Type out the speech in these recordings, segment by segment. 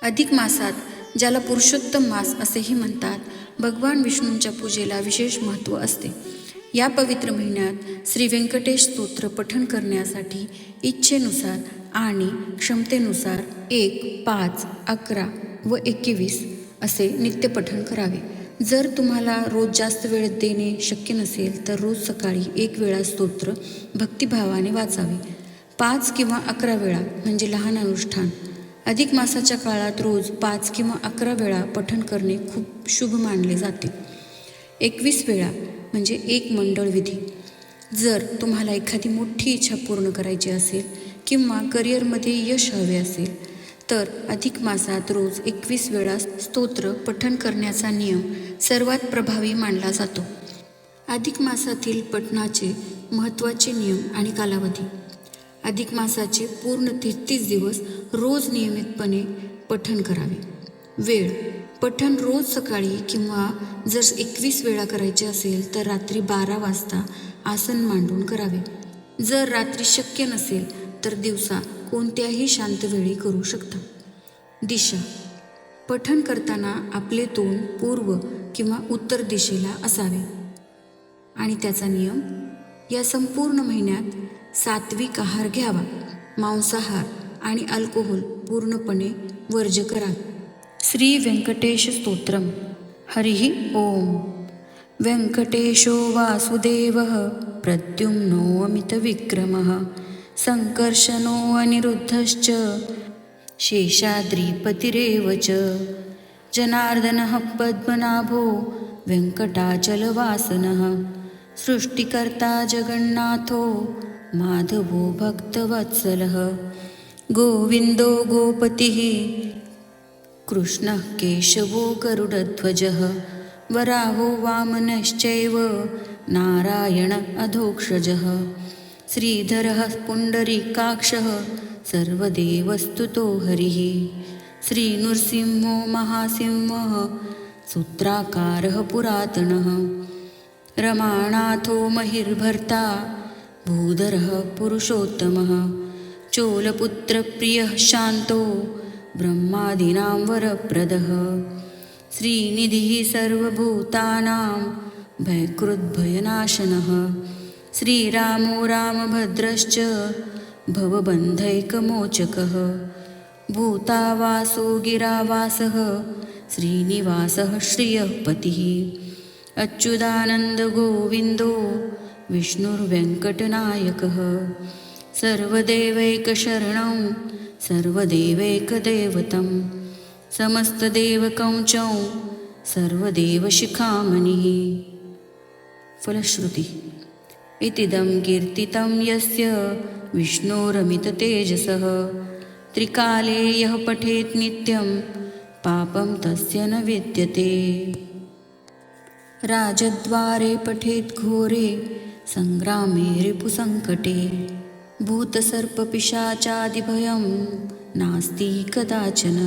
अधिक मासात, ज्याला पुरुषोत्तम मास असेही म्हणतात, भगवान विष्णूंच्या पूजेला विशेष महत्त्व असते. या पवित्र महिन्यात श्री व्यंकटेश स्तोत्र पठण करण्यासाठी इच्छेनुसार आणि क्षमतेनुसार 1, 5, 11 व 21 असे नित्यपठण करावे. जर तुम्हाला रोज जास्त वेळ देणे शक्य नसेल तर रोज सकाळी 1 वेळा स्तोत्र भक्तिभावाने वाचावे. 5 किंवा 11 वेळा म्हणजे लहान अनुष्ठान. अधिक मासाच्या काळात रोज 5 किंवा 11 वेळा पठण करणे खूप शुभ मानले जाते. 21 वेळा म्हणजे एक मंडळ विधी. जर तुम्हाला एखादी मोठी इच्छा पूर्ण करायची असेल किंवा करिअरमध्ये यश हवे असेल तर अधिक मासात रोज 21 वेळा स्तोत्र पठण करण्याचा नियम सर्वात प्रभावी मानला जातो. अधिक मासातील पठणाचे महत्त्वाचे नियम आणि कालावधी. अधिक मासाचे पूर्ण 33 दिवस रोज नियमितपणे पठण करावे. वेळ. पठण रोज सकाळी किंवा जर 21 वेळा करायचे असेल तर रात्री 12 वाजता आसन मांडून करावे. जर रात्री शक्य नसेल तर दिवसा कोणत्याही शांत वेळी करू शकता. दिशा. पठण करताना आपले तोंड पूर्व किंवा उत्तर दिशेला असावे. आणि त्याचा नियम. या संपूर्ण महिन्यात सात्विक आहार घ्यावा. मांसाहार आणि अल्कोहोल पूर्णपणे वर्ज्य करा. श्री व्यंकटेश स्तोत्रम. हरिः ओम. व्यंकटेशो वासुदेवः प्रद्युम्नो अमितविक्रमः संकर्षणो अनिरुद्धश्च शेषाद्रिपतिरेव च जनार्दनः पद्मनाभो वेङ्कटाचलवासनः सृष्टिकर्ता जगन्नाथो माधवो भक्तवत्सलः गोविन्दो गोपतिः कृष्णः केशवो गरुडध्वजः वराहो वामनश्चैव नारायण अधोक्षजः श्रीधरः पुण्डरीकाक्षः सर्वदेवस्तुतो हरिः श्रीनृसिंहो महासिंहः सूत्राकारः पुरातनः रमानाथो महिर्भर्ता भूधरः पुरुषोत्तमः चोलपुत्रप्रियः शान्तो ब्रह्मादीनां वरप्रदः श्रीनिधिः सर्वभूतानां भयकृद्भयनाशनः श्रीरामो रामभद्रश्च भवबन्धैकमोचकः भूतावासो गिरावासः श्रीनिवासः श्रियःपतिः अच्युतानन्दगोविन्दो विष्णुर्वेङ्कटनायकः सर्वदेवैकशरणं सर्वदेवैकदैवतं समस्तदेवकवचं सर्वदेवशिखामणिः. फलश्रुती. इतिदं कीर्तितं यस्य विष्णोरमिततेजसः त्रिकाले यः पठेत् नित्यं पापं तस्य न विद्यते. राजद्वारे पठेत् घोरे संग्रामे रिपुसङ्कटे भूतसर्पपिशाचादिभयं नास्ति कदाचन.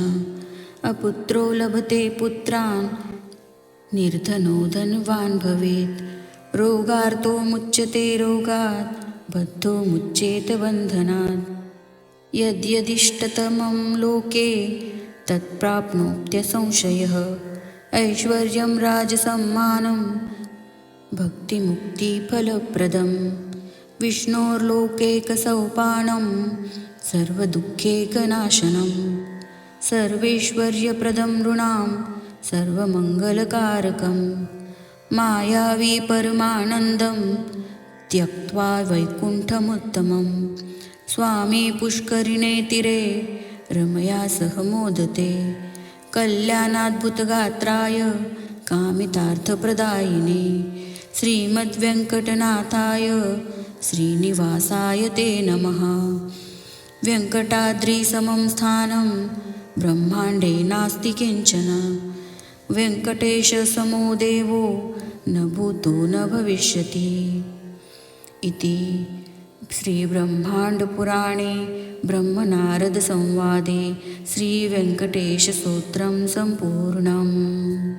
अपुत्रो लभते पुत्रान् निर्धनो धनवान् भवेत्. रोगार्तो मुच्यते रोगात् बद्धो मुच्येत बन्धनात्. यद्यदिष्टतमं लोके तत्प्राप्नोत्यसंशयः ऐश्वर्यं राजसम्मानं भक्तिमुक्तिफलप्रदं. विष्णोर्लोकैकसोपानं सर्वदुःखैकनाशनं सर्वैश्वर्यप्रदं नृणां सर्वमङ्गलकारकं मायावी परमानन्दं त्यक्त्वा वैकुण्ठमुत्तमं. स्वामी पुष्करिणे तीरे रमया सह मोदते कल्याणाद्भुतगात्राय कामितार्थप्रदायिने श्रीमद्वेङ्कटनाथाय श्रीनिवासाय ते नमः. वेङ्कटाद्रिसमं स्थानं ब्रह्माण्डे नास्ति किञ्चन. वेङ्कटेशसमो देवो न भूतो न भविष्यति. इति श्रीब्रह्माण्डपुराणे ब्रह्मनारदसंवादे श्रीवेङ्कटेशस्तोत्रं सम्पूर्णम्.